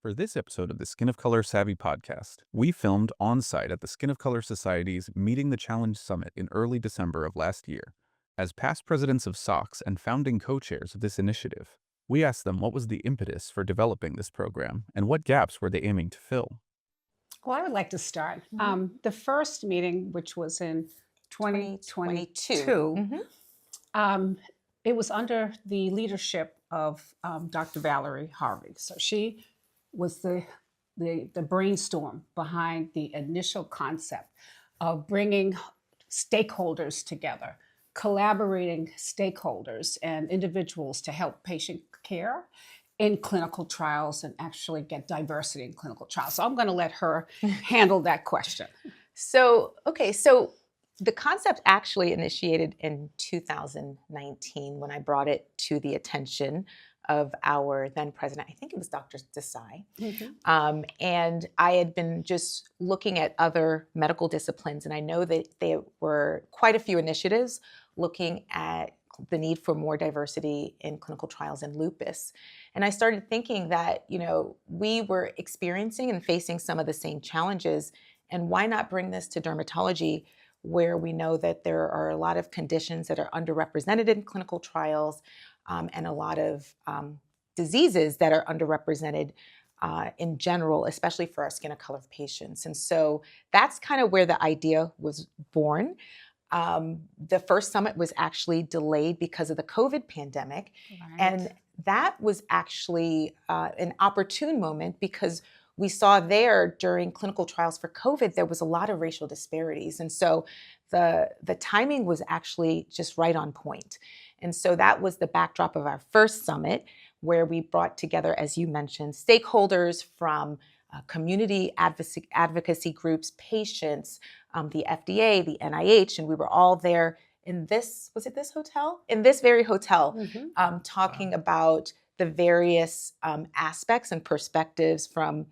For this episode of the Skin of Color Savvy podcast, we filmed on-site at the Skin of Color Society's Meeting the Challenge Summit in early December of last year. As past presidents of SOCS and founding co-chairs of this initiative, we asked them what was the impetus for developing this program and what gaps were they aiming to fill. Well, I would like to start. The first meeting, which was in 2022, it was under the leadership of Dr. Valerie Harvey. So she was the brainstorm behind the initial concept of bringing stakeholders together, collaborating stakeholders and individuals to help patient care in clinical trials and actually get diversity in clinical trials. So I'm going to let her handle that question. So the concept actually initiated in 2019 when I brought it to the attention of our then president. I think it was Dr. Desai. And I had been just looking at other medical disciplines, and I know that there were quite a few initiatives looking at the need for more diversity in clinical trials in lupus. And I started thinking that, we were experiencing and facing some of the same challenges, and why not bring this to dermatology, where we know that there are a lot of conditions that are underrepresented in clinical trials, and a lot of diseases that are underrepresented in general, especially for our skin of color patients. And so that's kind of where the idea was born. The first summit was actually delayed because of the COVID pandemic. Right. And that was actually an opportune moment because we saw there during clinical trials for COVID, there was a lot of racial disparities. And so the timing was actually just right on point. And so that was the backdrop of our first summit, where we brought together, as you mentioned, stakeholders from community advocacy groups, patients, the FDA, the NIH, and we were all there in this hotel? In this very hotel, talking about the various aspects and perspectives from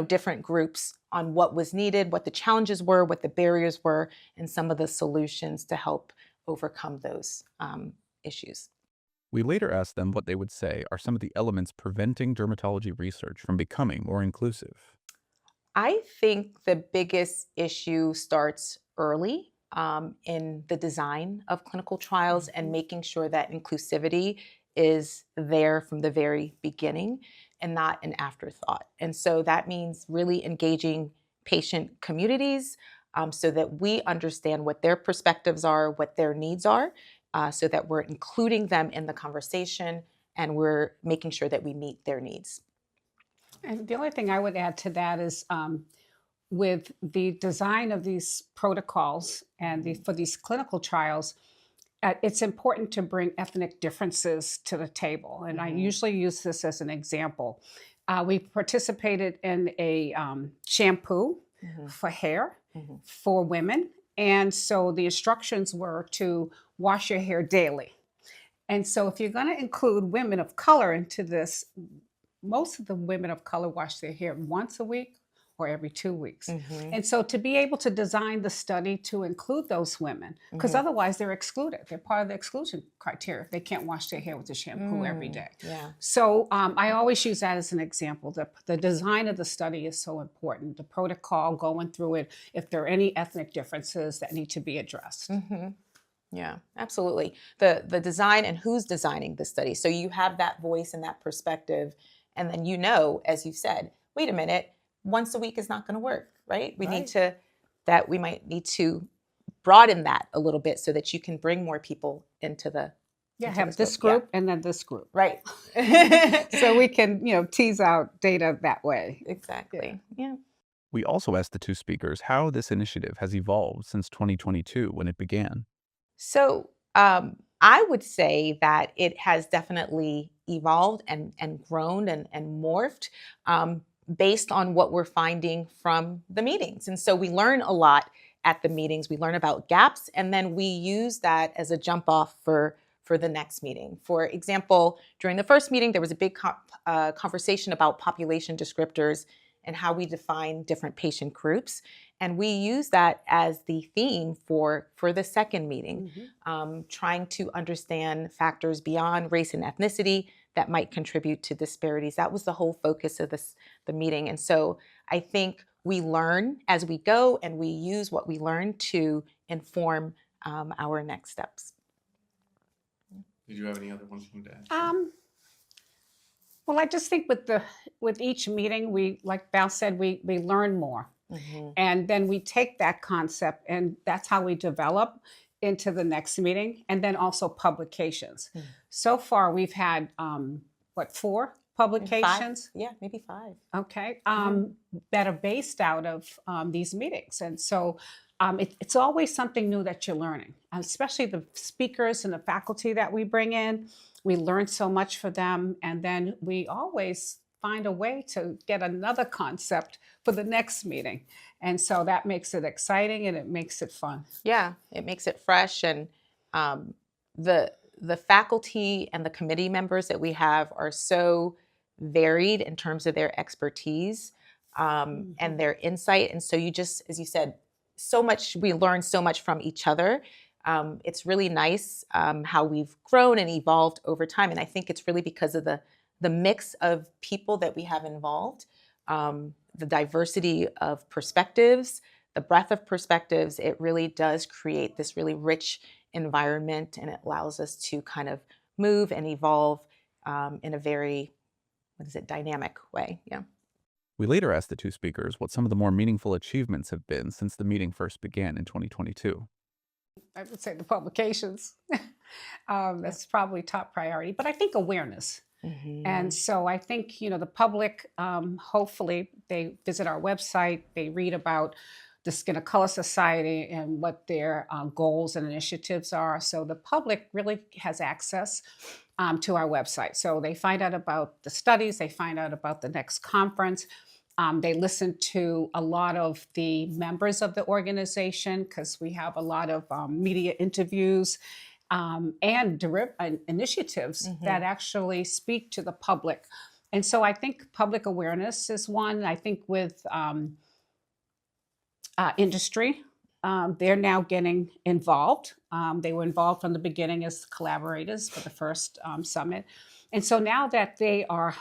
different groups on what was needed, what the challenges were, what the barriers were, and some of the solutions to help overcome those issues. We later asked them what they would say are some of the elements preventing dermatology research from becoming more inclusive. I think the biggest issue starts early in the design of clinical trials and making sure that inclusivity is there from the very beginning and not an afterthought. And so that means really engaging patient communities so that we understand what their perspectives are, what their needs are, so that we're including them in the conversation and we're making sure that we meet their needs. And the only thing I would add to that is with the design of these protocols and for these clinical trials, it's important to bring ethnic differences to the table. And I usually use this as an example. We participated in a shampoo for hair for women. And so the instructions were to wash your hair daily. And so if you're going to include women of color into this, most of the women of color wash their hair once a week or every 2 weeks. And so to be able to design the study to include those women, because otherwise they're excluded. They're part of the exclusion criteria. They can't wash their hair with the shampoo every day. Yeah. So I always use that as an example. The design of the study is so important. The protocol, going through it, if there are any ethnic differences that need to be addressed. Yeah, absolutely. The design and who's designing the study. So you have that voice and that perspective. And then as you said, wait a minute, once a week is not going to work, right? We might need to broaden that a little bit so that you can bring more people into the have this group and then this group. Right. So we can, tease out data that way. Exactly. Yeah. We also asked the two speakers how this initiative has evolved since 2022 when it began. So I would say that it has definitely evolved and grown and morphed based on what we're finding from the meetings. And so we learn a lot at the meetings. We learn about gaps, and then we use that as a jump off for the next meeting. For example, during the first meeting, there was a big conversation about population descriptors and how we define different patient groups. And we use that as the theme for the second meeting, trying to understand factors beyond race and ethnicity that might contribute to disparities. That was the whole focus of the meeting. And so I think we learn as we go, and we use what we learn to inform our next steps. Did you have any other ones you wanted to add? Well, I just think with each meeting, we, like Val said, we learn more. Mm-hmm. And then we take that concept, and that's how we develop into the next meeting. And then also publications. Mm. So far, we've had, 4 publications? Yeah, maybe 5. Okay. That are based out of these meetings. And so it's always something new that you're learning, especially the speakers and the faculty that we bring in. We learn so much for them. And then we always find a way to get another concept for the next meeting. And so that makes it exciting, and it makes it fun. Yeah, it makes it fresh. And the faculty and the committee members that we have are so varied in terms of their expertise and their insight. And so you just, as you said, we learn so much from each other. It's really nice how we've grown and evolved over time. And I think it's really because of the mix of people that we have involved, the diversity of perspectives, the breadth of perspectives. It really does create this really rich environment, and it allows us to kind of move and evolve in a very, dynamic way. Yeah. We later asked the 2 speakers what some of the more meaningful achievements have been since the meeting first began in 2022. I would say the publications. That's probably top priority. But I think awareness. Mm-hmm. And so I think, the public, hopefully they visit our website, they read about the Skin of Color Society and what their goals and initiatives are. So the public really has access to our website. So they find out about the studies, they find out about the next conference. They listen to a lot of the members of the organization, because we have a lot of media interviews and initiatives that actually speak to the public. And so I think public awareness is one. I think with industry, they're now getting involved. They were involved from the beginning as collaborators for the first summit. And so now that they are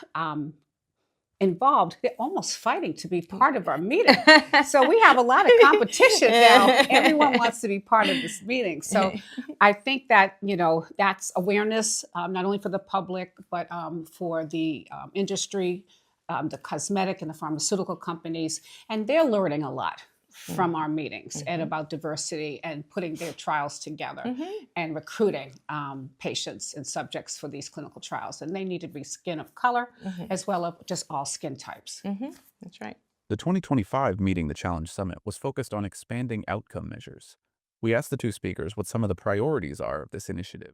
involved, they're almost fighting to be part of our meeting. So we have a lot of competition now. Everyone wants to be part of this meeting. So I think that, that's awareness, not only for the public, but for the industry, the cosmetic and the pharmaceutical companies. And they're learning a lot from our meetings and about diversity and putting their trials together and recruiting patients and subjects for these clinical trials. And they need to be skin of color as well as just all skin types. That's right. The 2025 Meeting the Challenge Summit was focused on expanding outcome measures. We asked the 2 speakers what some of the priorities are of this initiative.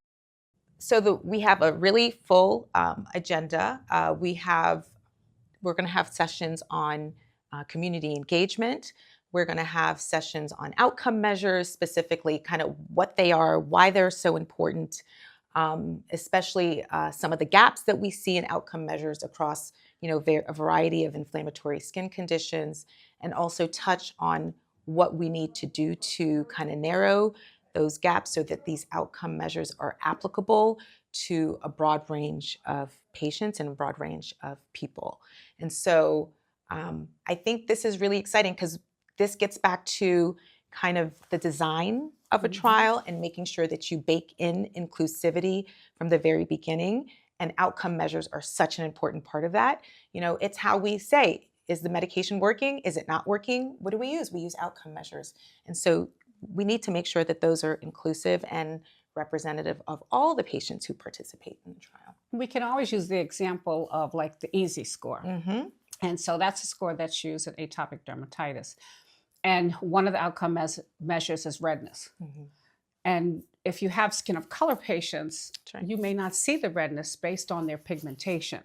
So we have a really full agenda. We're going to have sessions on community engagement. We're going to have sessions on outcome measures, specifically kind of what they are, why they're so important, especially some of the gaps that we see in outcome measures across, a variety of inflammatory skin conditions, and also touch on what we need to do to kind of narrow those gaps so that these outcome measures are applicable to a broad range of patients and a broad range of people. And so I think this is really exciting, because this gets back to kind of the design of a trial and making sure that you bake in inclusivity from the very beginning. And outcome measures are such an important part of that. It's how we say, is the medication working? Is it not working? What do we use? We use outcome measures. And so we need to make sure that those are inclusive and representative of all the patients who participate in the trial. We can always use the example of like the EASY score. And so that's a score that's used in atopic dermatitis. And one of the outcome measures is redness. And if you have skin of color patients, you may not see the redness based on their pigmentation.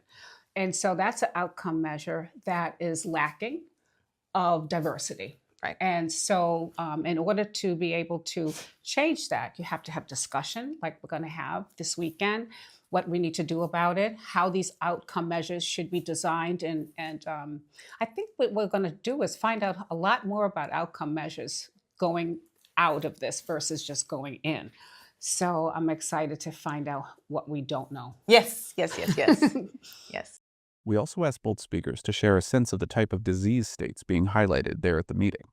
And so that's an outcome measure that is lacking of diversity. Right. And so in order to be able to change that, you have to have discussion like we're going to have this weekend, what we need to do about it, how these outcome measures should be designed. And I think what we're going to do is find out a lot more about outcome measures going out of this versus just going in. So I'm excited to find out what we don't know. Yes, yes, yes, yes, yes. We also asked both speakers to share a sense of the type of disease states being highlighted there at the meeting.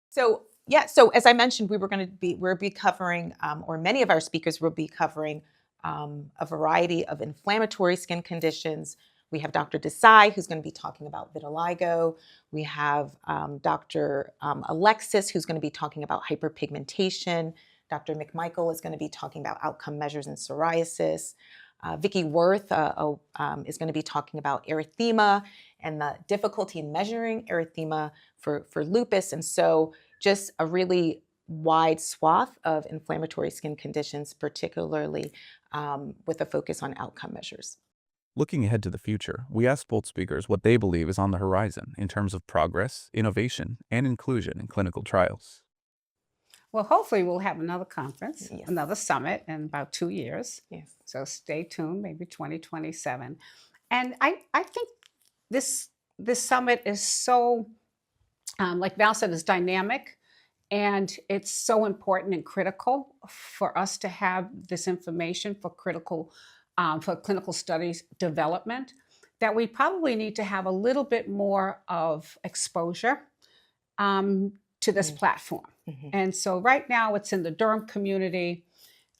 So yeah, so as I mentioned, we'll be covering, or many of our speakers will be covering a variety of inflammatory skin conditions. We have Dr. Desai, who's going to be talking about vitiligo. We have Dr. Alexis, who's going to be talking about hyperpigmentation. Dr. McMichael is going to be talking about outcome measures in psoriasis. Vicki Worth is going to be talking about erythema and the difficulty in measuring erythema for lupus. And so just a really wide swath of inflammatory skin conditions, particularly with a focus on outcome measures. Looking ahead to the future, we asked both speakers what they believe is on the horizon in terms of progress, innovation, and inclusion in clinical trials. Well, hopefully we'll have another conference, Yes. another summit in about 2 years. Yes. So stay tuned, maybe 2027. And I think this summit is so, like Val said, is dynamic. And it's so important and critical for us to have this information for clinical studies development, that we probably need to have a little bit more of exposure to this platform. Mhm. And so right now it's in the derm community,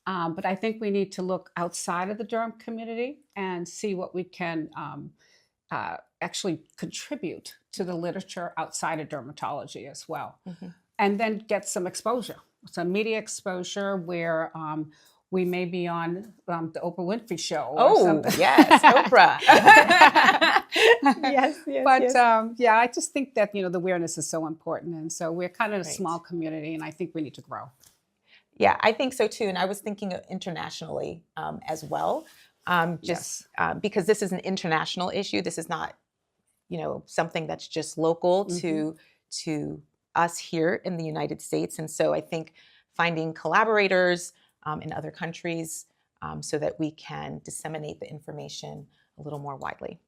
but I think we need to look outside of the derm community and see what we can actually contribute to the literature outside of dermatology as well. Mhm. And then get some exposure, some media exposure where we may be on the Oprah Winfrey Show or Oh, something. yes, Oprah. Yes, yes, But yes. yeah, I just think that, the awareness is so important. And so we're kind of a Right. small community, and I think we need to grow. Yeah, I think so too. And I was thinking internationally as well, Yes. because this is an international issue. This is not, something that's just local to us here in the United States. And so I think finding collaborators in other countries so that we can disseminate the information a little more widely.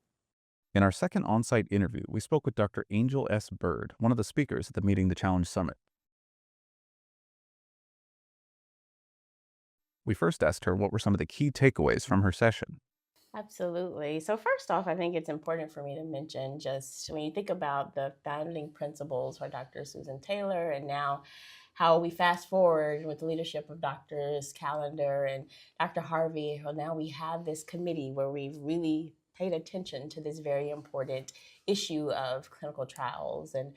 In our second on-site interview, we spoke with Dr. Angel S. Bird, one of the speakers at the Meeting the Challenge Summit. We first asked her what were some of the key takeaways from her session. Absolutely. So first off, I think it's important for me to mention, just when you think about the founding principles for Dr. Susan Taylor, and now how we fast forward with the leadership of Drs. Callender and Dr. Harvey, well, now we have this committee where we've really paid attention to this very important issue of clinical trials and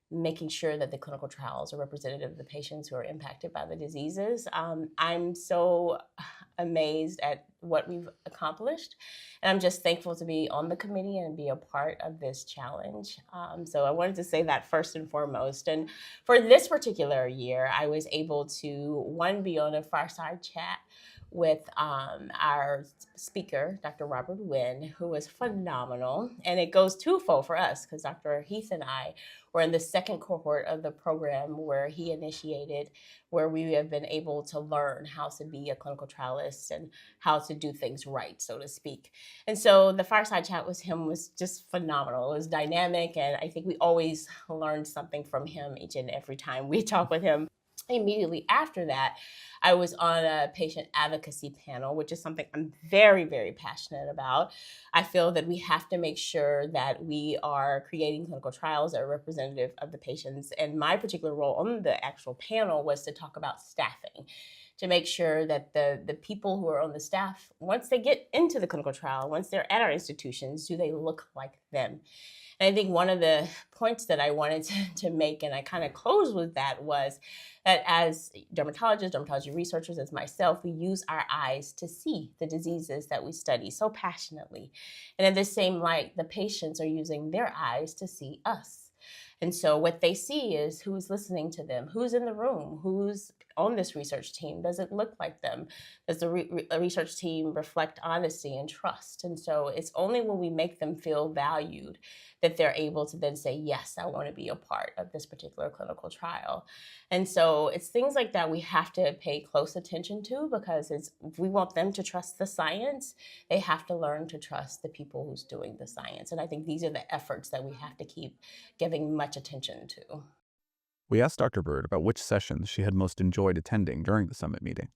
making sure that the clinical trials are representative of the patients who are impacted by the diseases. I'm so amazed at what we've accomplished, and I'm just thankful to be on the committee and be a part of this challenge. So I wanted to say that first and foremost. And for this particular year, I was able to, be on a fireside chat with our speaker, Dr. Robert Wynn, who was phenomenal. And it goes twofold for us because Dr. Heath and I were in the second cohort of the program where he initiated, where we have been able to learn how to be a clinical trialist and how to do things right, so to speak. And so the fireside chat with him was just phenomenal. It was dynamic, and I think we always learned something from him each and every time we talk with him. Immediately after that, I was on a patient advocacy panel, which is something I'm very, very passionate about. I feel that we have to make sure that we are creating clinical trials that are representative of the patients. And my particular role on the actual panel was to talk about staffing, to make sure that the people who are on the staff, once they get into the clinical trial, once they're at our institutions, do they look like them? And I think one of the points that I wanted to make, and I kind of closed with that, was that as dermatologists, dermatology researchers, as myself, we use our eyes to see the diseases that we study so passionately. And in the same light, the patients are using their eyes to see us. And so what they see is who's listening to them, who's in the room, who's on this research team. Does it look like them? Does the research team reflect honesty and trust? And so it's only when we make them feel valued that they're able to then say, yes, I want to be a part of this particular clinical trial. And so it's things like that we have to pay close attention to, because if we want them to trust the science, they have to learn to trust the people who's doing the science. And I think these are the efforts that we have to keep giving much attention to. We asked Dr. Bird about which sessions she had most enjoyed attending during the summit meeting.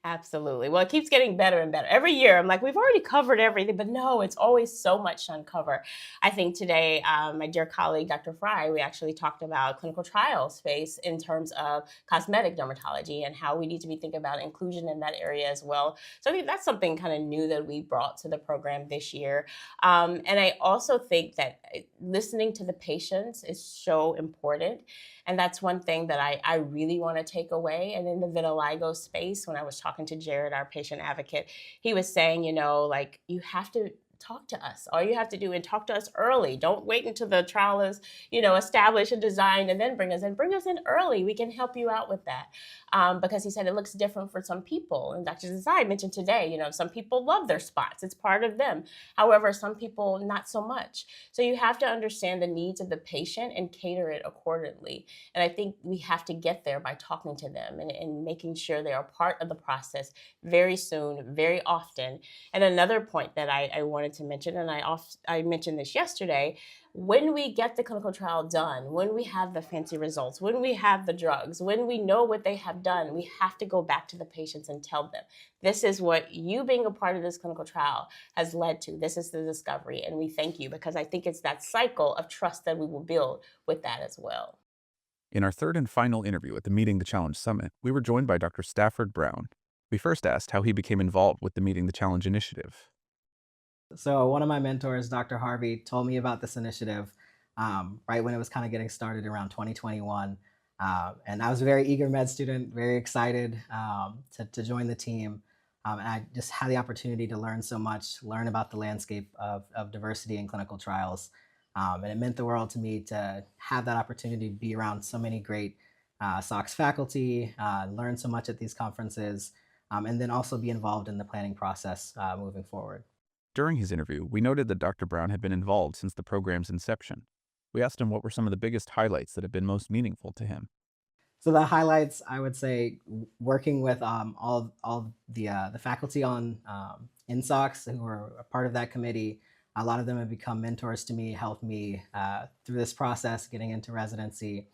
Absolutely. Well, it keeps getting better and better. Every year, I'm like, we've already covered everything, but no, it's always so much to uncover. I think today, my dear colleague, Dr. Fry, we actually talked about clinical trial space in terms of cosmetic dermatology and how we need to be thinking about inclusion in that area as well. So I think that's something kind of new that we brought to the program this year. And I also think that listening to the patients is so important. And that's one thing that I really want to take away. And in the vitiligo space, when I was talking to Jared, our patient advocate, he was saying, like you have to talk to us. All you have to do is talk to us early. Don't wait until the trial is, established and designed and then bring us in. Bring us in early. We can help you out with that. Because he said it looks different for some people. And Dr. Desai mentioned today, some people love their spots. It's part of them. However, some people not so much. So you have to understand the needs of the patient and cater it accordingly. And I think we have to get there by talking to them and making sure they are part of the process very soon, very often. And another point that I wanted to mention, and I mentioned this yesterday, when we get the clinical trial done, when we have the fancy results, when we have the drugs, when we know what they have done, we have to go back to the patients and tell them, this is what you being a part of this clinical trial has led to. This is the discovery, and we thank you, because I think it's that cycle of trust that we will build with that as well. In our third and final interview at the Meeting the Challenge Summit, we were joined by Dr. Stafford Brown. We first asked how he became involved with the Meeting the Challenge initiative. So one of my mentors, Dr. Harvey, told me about this initiative right when it was kind of getting started around 2021. And I was a very eager med student, very excited to join the team. And I just had the opportunity to learn so much, learn about the landscape of diversity in clinical trials. And it meant the world to me to have that opportunity to be around so many great SOCS faculty, learn so much at these conferences, and then also be involved in the planning process moving forward. During his interview, we noted that Dr. Brown had been involved since the program's inception. We asked him what were some of the biggest highlights that had been most meaningful to him. So the highlights, I would say, working with all the faculty on in SOCS who are a part of that committee. A lot of them have become mentors to me, helped me through this process, getting into residency.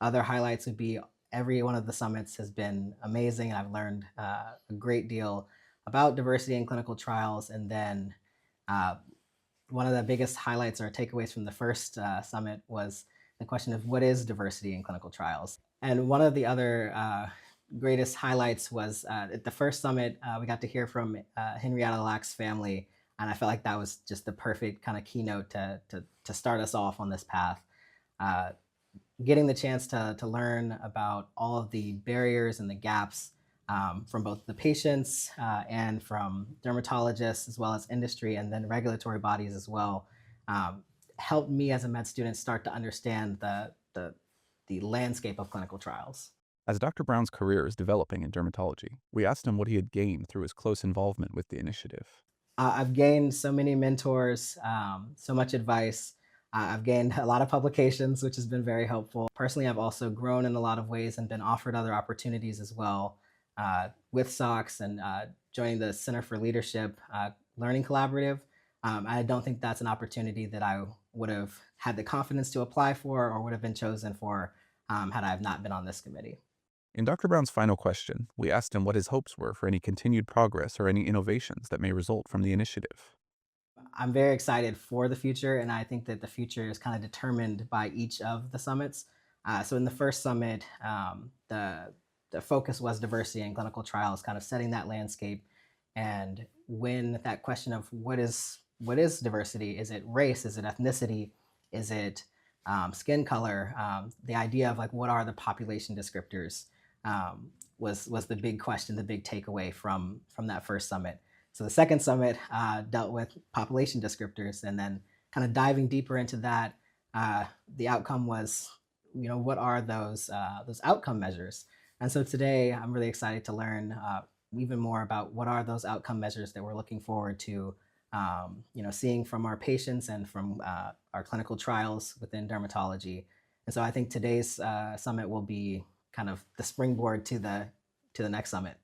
Other highlights would be every one of the summits has been amazing, and I've learned a great deal about diversity in clinical trials. And then one of the biggest highlights or takeaways from the first summit was the question of what is diversity in clinical trials. And one of the other greatest highlights was at the first summit, we got to hear from Henrietta Lack's family. And I felt like that was just the perfect kind of keynote to start us off on this path. Getting the chance to learn about all of the barriers and the gaps from both the patients and from dermatologists, as well as industry and then regulatory bodies as well, helped me as a med student start to understand the landscape of clinical trials. As Dr. Brown's career is developing in dermatology, we asked him what he had gained through his close involvement with the initiative. I've gained so many mentors, so much advice. I've gained a lot of publications, which has been very helpful. Personally, I've also grown in a lot of ways and been offered other opportunities as well with SOCS and joining the Center for Leadership Learning Collaborative. I don't think that's an opportunity that I would have had the confidence to apply for or would have been chosen for had I have not been on this committee. In Dr. Brown's final question, we asked him what his hopes were for any continued progress or any innovations that may result from the initiative. I'm very excited for the future, and I think that the future is kind of determined by each of the summits. So in the first summit, the focus was diversity in clinical trials, kind of setting that landscape. And when that question of what is diversity, is it race, is it ethnicity, is it skin color, the idea of like what are the population descriptors was the big question, the big takeaway from that first summit. So the second summit dealt with population descriptors, and then kind of diving deeper into that, the outcome was, what are those outcome measures? And so today I'm really excited to learn even more about what are those outcome measures that we're looking forward to, seeing from our patients and from our clinical trials within dermatology. And so I think today's summit will be kind of the springboard to the next summit.